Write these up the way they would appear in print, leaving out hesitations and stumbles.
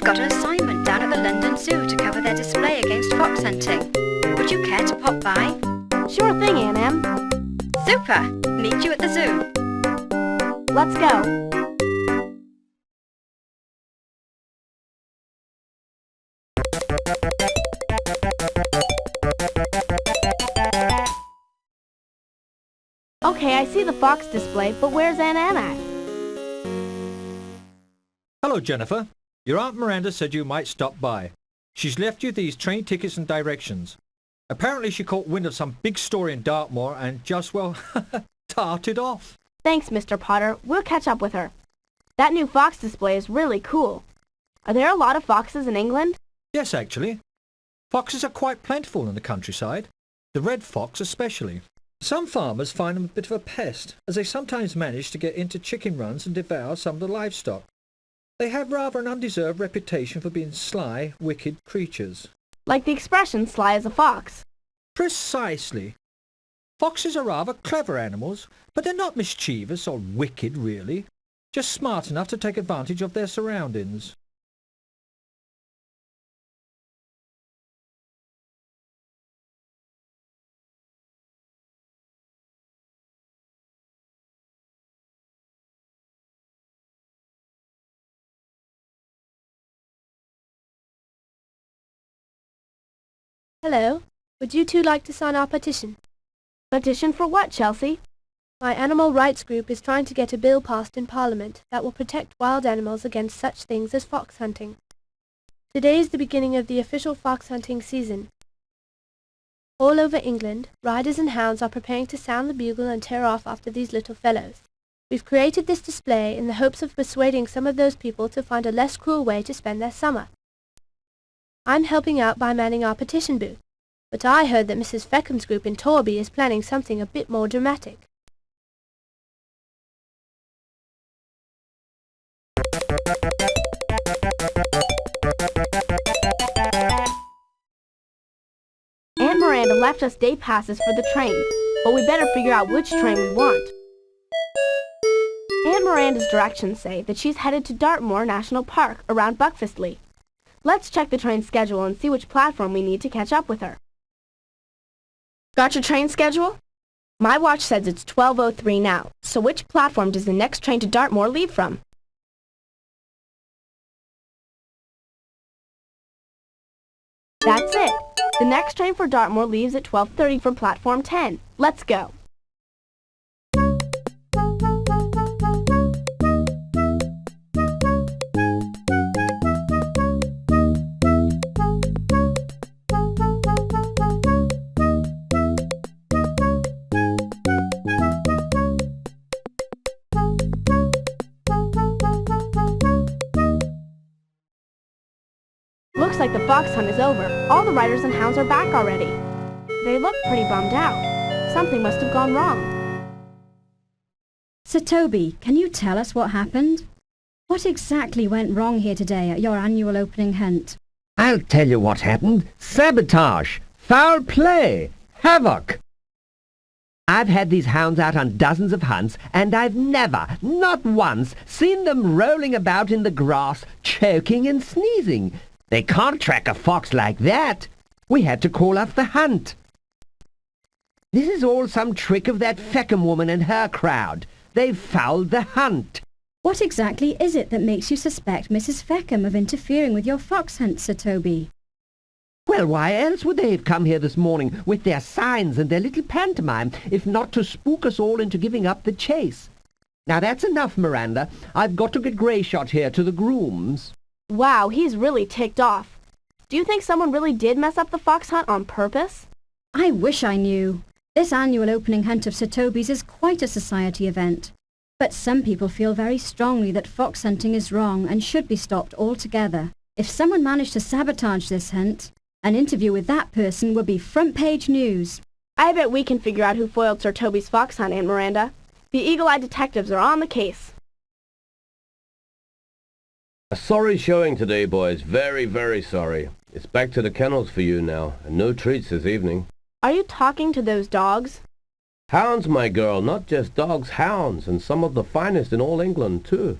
got an assignment down at the London Zoo to cover their display against fox hunting. Would you care to pop by? Sure thing, Aunt Em. Super! Meet you at the zoo. Let's go. Okay, I see the fox display, but where's Aunt Em at? Hello, Jennifer. Your Aunt Miranda said you might stop by. She's left you these train tickets and directions. Apparently she caught wind of some big story in Dartmoor and just, well, tarted off. Thanks, Mr. Potter. We'll catch up with her. That new fox display is really cool. Are there a lot of foxes in England? Yes, actually. Foxes are quite plentiful in the countryside. The red fox especially. Some farmers find them a bit of a pest, as they sometimes manage to get into chicken runs and devour some of the livestock. They have rather an undeserved reputation for being sly, wicked creatures. Like the expression sly as a fox. Precisely. Foxes are rather clever animals, but they're not mischievous or wicked, really. Just smart enough to take advantage of their surroundings. Hello. Would you two like to sign our petition? Petition for what, Chelsea? My animal rights group is trying to get a bill passed in Parliament that will protect wild animals against such things as fox hunting. Today is the beginning of the official fox hunting season. All over England, riders and hounds are preparing to sound the bugle and tear off after these little fellows. We've created this display in the hopes of persuading some of those people to find a less cruel way to spend their summer. I'm helping out by manning our petition booth, but I heard that Mrs. Feckham's group in Torby is planning something a bit more dramatic. Aunt Miranda left us day passes for the train, but we better figure out which train we want. Aunt Miranda's directions say that she's headed to Dartmoor National Park around Buckfastleigh. Let's check the train schedule and see which platform we need to catch up with her. Got your train schedule? My watch says it's 12:03 now, so which platform does the next train to Dartmoor leave from? That's it. The next train for Dartmoor leaves at 12:30 from platform 10. Let's go. Looks like the fox hunt is over. All the riders and hounds are back already. They look pretty bummed out. Something must have gone wrong. Sir Toby, can you tell us what happened? What exactly went wrong here today at your annual opening hunt? I'll tell you what happened. Sabotage, foul play, havoc. I've had these hounds out on dozens of hunts, and I've never, not once, seen them rolling about in the grass, choking and sneezing. They can't track a fox like that. We had to call off the hunt. This is all some trick of that Feckham woman and her crowd. They've fouled the hunt. What exactly is it that makes you suspect Mrs. Feckham of interfering with your fox hunt, Sir Toby? Well, why else would they have come here this morning with their signs and their little pantomime, if not to spook us all into giving up the chase? Now that's enough, Miranda. I've got to get Greyshot here to the grooms. Wow, he's really ticked off. Do you think someone really did mess up the fox hunt on purpose? I wish I knew. This annual opening hunt of Sir Toby's is quite a society event. But some people feel very strongly that fox hunting is wrong and should be stopped altogether. If someone managed to sabotage this hunt, an interview with that person would be front-page news. I bet we can figure out who foiled Sir Toby's fox hunt, Aunt Miranda. The Eagle-Eye detectives are on the case. A sorry showing today, boys. Very, very sorry. It's back to the kennels for you now, and no treats this evening. Are you talking to those dogs? Hounds, my girl, not just dogs, hounds, and some of the finest in all England, too.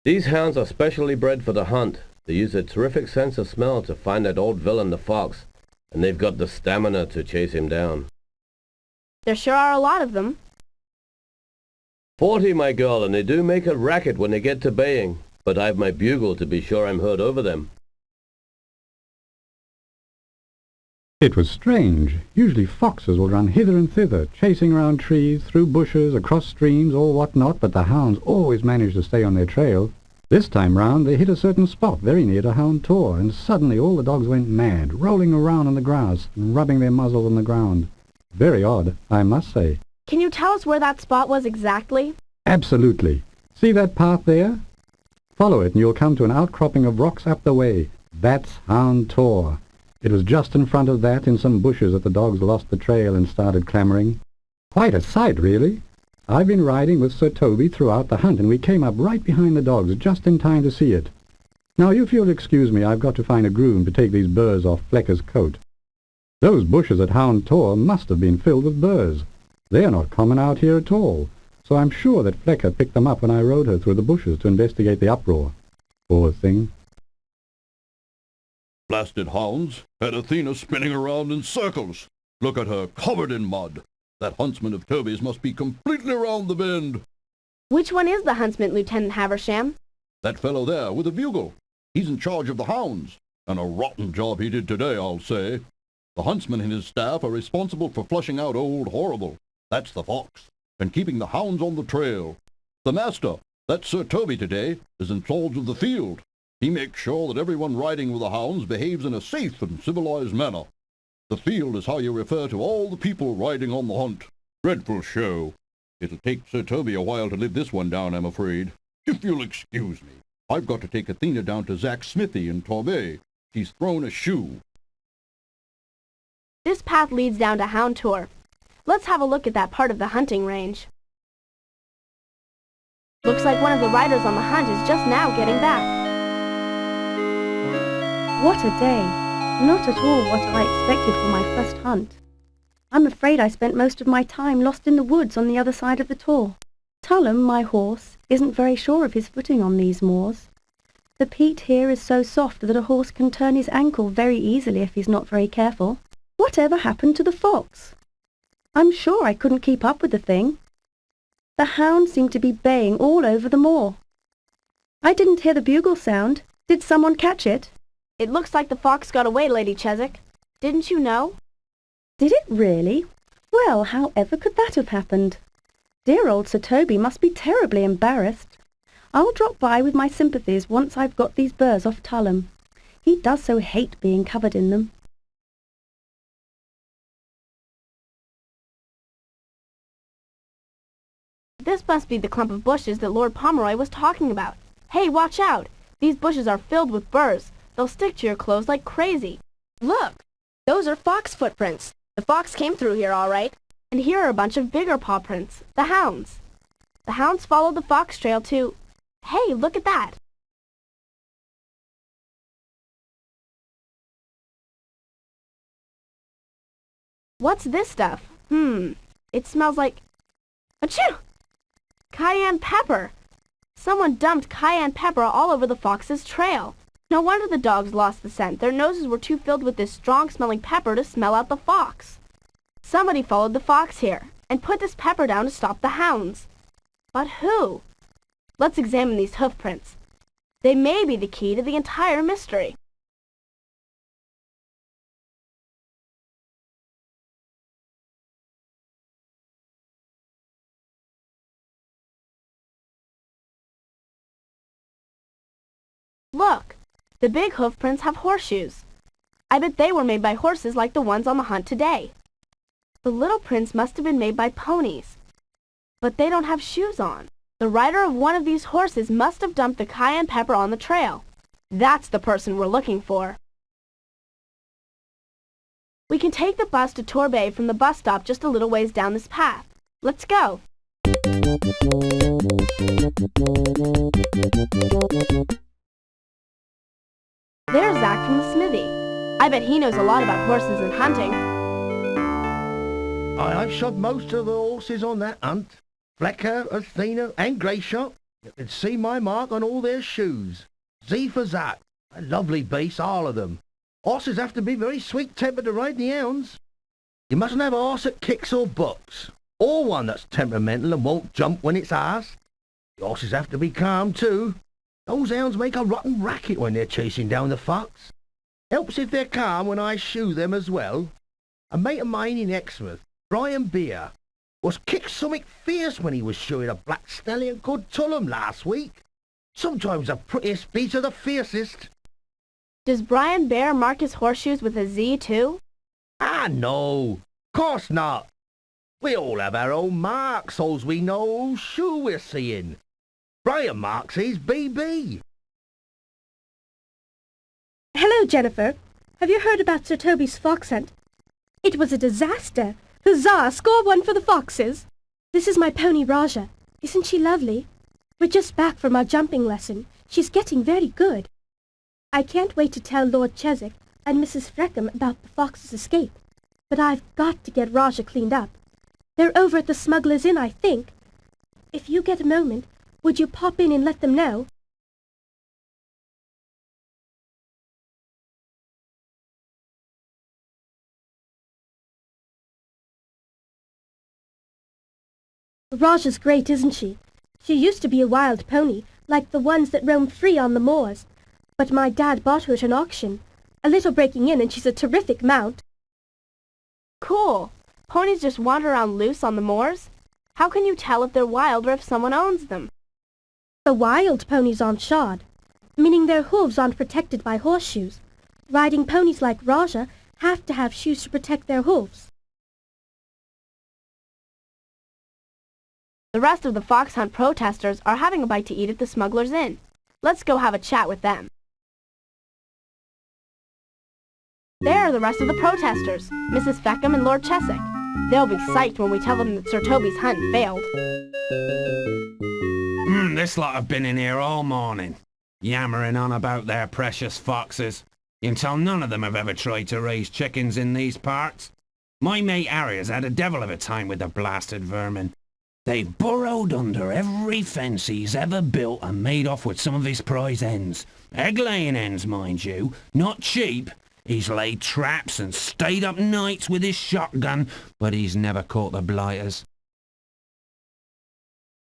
These hounds are specially bred for the hunt. They use a terrific sense of smell to find that old villain the fox, and they've got the stamina to chase him down. There sure are a lot of them. 40, my girl, and they do make a racket when they get to baying, but I've my bugle to be sure I'm heard over them. It was strange. Usually foxes will run hither and thither, chasing around trees, through bushes, across streams, or what not, but the hounds always manage to stay on their trail. This time round they hit a certain spot very near to Hound Tor, and suddenly all the dogs went mad, rolling around on the grass and rubbing their muzzles on the ground. Very odd, I must say. Can you tell us where that spot was exactly? Absolutely. See that path there? Follow it and you'll come to an outcropping of rocks up the way. That's Hound Tor. It was just in front of that, in some bushes, that the dogs lost the trail and started clamoring. Quite a sight, really. I've been riding with Sir Toby throughout the hunt, and we came up right behind the dogs just in time to see it. Now, if you'll excuse me, I've got to find a groom to take these burrs off Flecker's coat. Those bushes at Hound Tor must have been filled with burrs. They are not common out here at all, so I'm sure that Flecker picked them up when I rode her through the bushes to investigate the uproar. Poor thing. Blasted hounds had Athena spinning around in circles. Look at her, covered in mud. That huntsman of Toby's must be completely around the bend. Which one is the huntsman, Lieutenant Haversham? That fellow there with the bugle. He's in charge of the hounds. And a rotten job he did today, I'll say. The huntsman and his staff are responsible for flushing out Old Horrible. That's the fox. And keeping the hounds on the trail. The master, that's Sir Toby today, is in charge of the field. He makes sure that everyone riding with the hounds behaves in a safe and civilized manner. The field is how you refer to all the people riding on the hunt. Dreadful show. It'll take Sir Toby a while to live this one down, I'm afraid. If you'll excuse me, I've got to take Athena down to Zach's smithy in Torbay. She's thrown a shoe. This path leads down to Hound Tor. Let's have a look at that part of the hunting range. Looks like one of the riders on the hunt is just now getting back. What a day! Not at all what I expected for my first hunt. I'm afraid I spent most of my time lost in the woods on the other side of the Tor. Tullum, my horse, isn't very sure of his footing on these moors. The peat here is so soft that a horse can turn his ankle very easily if he's not very careful. Whatever happened to the fox? I'm sure I couldn't keep up with the thing. The hounds seemed to be baying all over the moor. I didn't hear the bugle sound. Did someone catch it? It looks like the fox got away, Lady Cheswick. Didn't you know? Did it really? Well, however could that have happened? Dear old Sir Toby must be terribly embarrassed. I'll drop by with my sympathies once I've got these burrs off Tullum. He does so hate being covered in them. This must be the clump of bushes that Lord Pomeroy was talking about. Hey, watch out! These bushes are filled with burrs. They'll stick to your clothes like crazy. Look! Those are fox footprints. The fox came through here all right. And here are a bunch of bigger paw prints. The hounds. The hounds followed the fox trail to... Hey, look at that! What's this stuff? It smells like... Achoo! Cayenne pepper! Someone dumped cayenne pepper all over the fox's trail. No wonder the dogs lost the scent. Their noses were too filled with this strong-smelling pepper to smell out the fox. Somebody followed the fox here and put this pepper down to stop the hounds. But who? Let's examine these hoof prints. They may be the key to the entire mystery. Look! The big hoof prints have horseshoes. I bet they were made by horses like the ones on the hunt today. The little prints must have been made by ponies. But they don't have shoes on. The rider of one of these horses must have dumped the cayenne pepper on the trail. That's the person we're looking for. We can take the bus to Torbay from the bus stop just a little ways down this path. Let's go. There's Zach from the smithy. I bet he knows a lot about horses and hunting. I've shot most of the horses on that hunt. Flecker, Athena, and Greyshot. You can see my mark on all their shoes. Z for Zach. Lovely beasts, all of them. Horses have to be very sweet-tempered to ride the hounds. You mustn't have a horse that kicks or bucks, or one that's temperamental and won't jump when it's asked. The horses have to be calm, too. Those hounds make a rotten racket when they're chasing down the fox. Helps if they're calm when I shoe them as well. A mate of mine in Exmouth, Brian Beer, was kicked something fierce when he was shoeing a black stallion called Tullum last week. Sometimes the prettiest beats are the fiercest. Does Brian Bear mark his horseshoes with a Z too? Ah, no. Course not. We all have our own marks, so's we know whose shoe we're seeing. Brian marks his BB. Hello, Jennifer. Have you heard about Sir Toby's fox hunt? It was a disaster. Huzzah! Score one for the foxes. This is my pony Raja. Isn't she lovely? We're just back from our jumping lesson. She's getting very good. I can't wait to tell Lord Cheswick and Mrs. Freckham about the fox's escape. But I've got to get Raja cleaned up. They're over at the Smuggler's Inn, I think. If you get a moment, would you pop in and let them know? Raja's great, isn't she? She used to be a wild pony, like the ones that roam free on the moors. But my dad bought her at an auction. A little breaking in and she's a terrific mount. Cool. Ponies just wander around loose on the moors? How can you tell if they're wild or if someone owns them? The wild ponies aren't shod, meaning their hooves aren't protected by horseshoes. Riding ponies like Raja have to have shoes to protect their hooves. The rest of the fox hunt protesters are having a bite to eat at the Smuggler's Inn. Let's go have a chat with them. There are the rest of the protesters, Mrs. Feckham and Lord Cheswick. They'll be psyched when we tell them that Sir Toby's hunt failed. This lot have been in here all morning, yammering on about their precious foxes. You can tell none of them have ever tried to raise chickens in these parts. My mate Harry has had a devil of a time with the blasted vermin. They've burrowed under every fence he's ever built and made off with some of his prize hens. Egg-laying hens, mind you, not cheap. He's laid traps and stayed up nights with his shotgun, but he's never caught the blighters.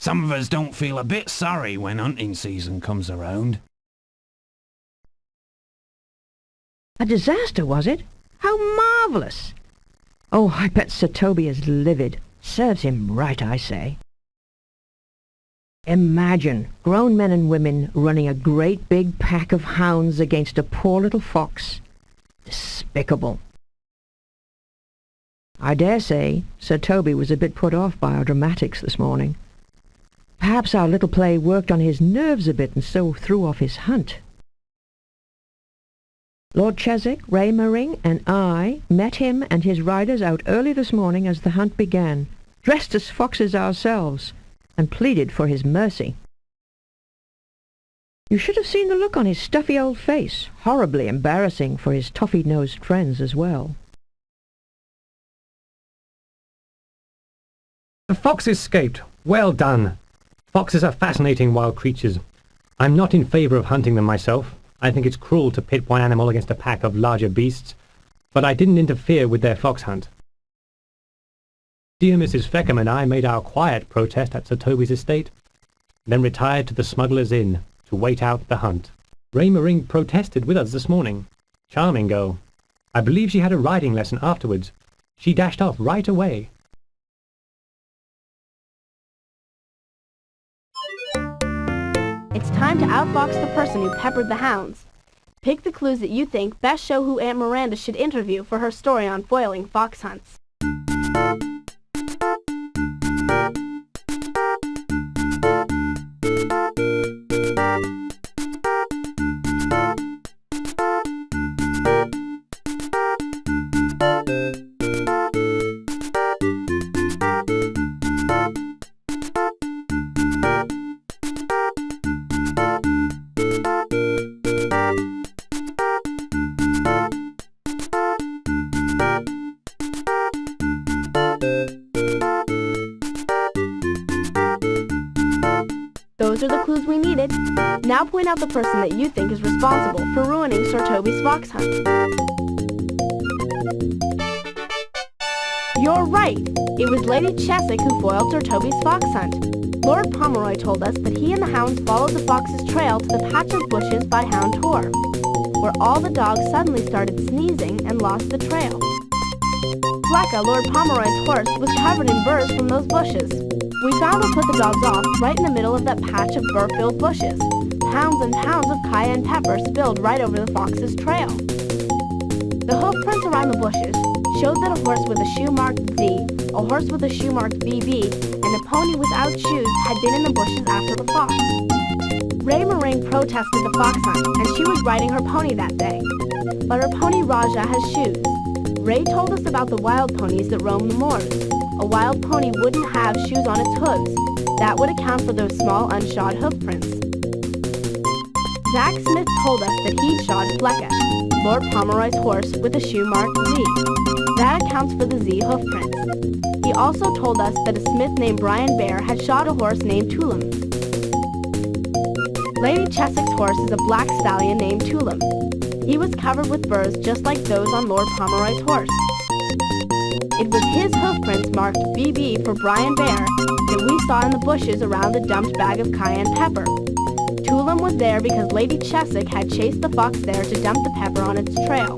Some of us don't feel a bit sorry when hunting season comes around. A disaster, was it? How marvellous! Oh, I bet Sir Toby is livid. Serves him right, I say. Imagine grown men and women running a great big pack of hounds against a poor little fox. Despicable. I dare say Sir Toby was a bit put off by our dramatics this morning. Perhaps our little play worked on his nerves a bit and so threw off his hunt. Lord Cheswick, Ray Mering, and I met him and his riders out early this morning as the hunt began, dressed as foxes ourselves, and pleaded for his mercy. You should have seen the look on his stuffy old face, horribly embarrassing for his toffee-nosed friends as well. The fox escaped. Well done. Foxes are fascinating wild creatures. I'm not in favour of hunting them myself. I think it's cruel to pit one animal against a pack of larger beasts, but I didn't interfere with their fox hunt. Dear Mrs. Feckham and I made our quiet protest at Sir Toby's estate, then retired to the Smuggler's Inn to wait out the hunt. Ray Mering protested with us this morning. Charming girl. I believe she had a riding lesson afterwards. She dashed off right away. It's time to outfox the person who peppered the hounds. Pick the clues that you think best show who Aunt Miranda should interview for her story on foiling fox hunts. Now point out the person that you think is responsible for ruining Sir Toby's fox hunt. You're right! It was Lady Cheswick who foiled Sir Toby's fox hunt. Lord Pomeroy told us that he and the hounds followed the fox's trail to the patch of bushes by Hound Tor, where all the dogs suddenly started sneezing and lost the trail. Flecka, Lord Pomeroy's horse, was covered in burrs from those bushes. We found what put the dogs off right in the middle of that patch of burr-filled bushes. Pounds and pounds of cayenne pepper spilled right over the fox's trail. The hoof prints around the bushes showed that a horse with a shoe marked Z, a horse with a shoe marked BB, and a pony without shoes had been in the bushes after the fox. Ray Meringue protested the fox hunt, and she was riding her pony that day. But her pony Raja has shoes. Ray told us about the wild ponies that roam the moors. A wild pony wouldn't have shoes on its hooves. That would account for those small unshod hoof prints. Zach Smith told us that he'd shod Flecka, Lord Pomeroy's horse, with a shoe marked Z. That accounts for the Z hoof prints. He also told us that a smith named Brian Bear had shod a horse named Tulum. Lady Cheswick's horse is a black stallion named Tulum. He was covered with burrs just like those on Lord Pomeroy's horse. It was his hoof prints marked BB for Brian Bear that we saw in the bushes around the dumped bag of cayenne pepper. Tulum was there because Lady Cheswick had chased the fox there to dump the pepper on its trail.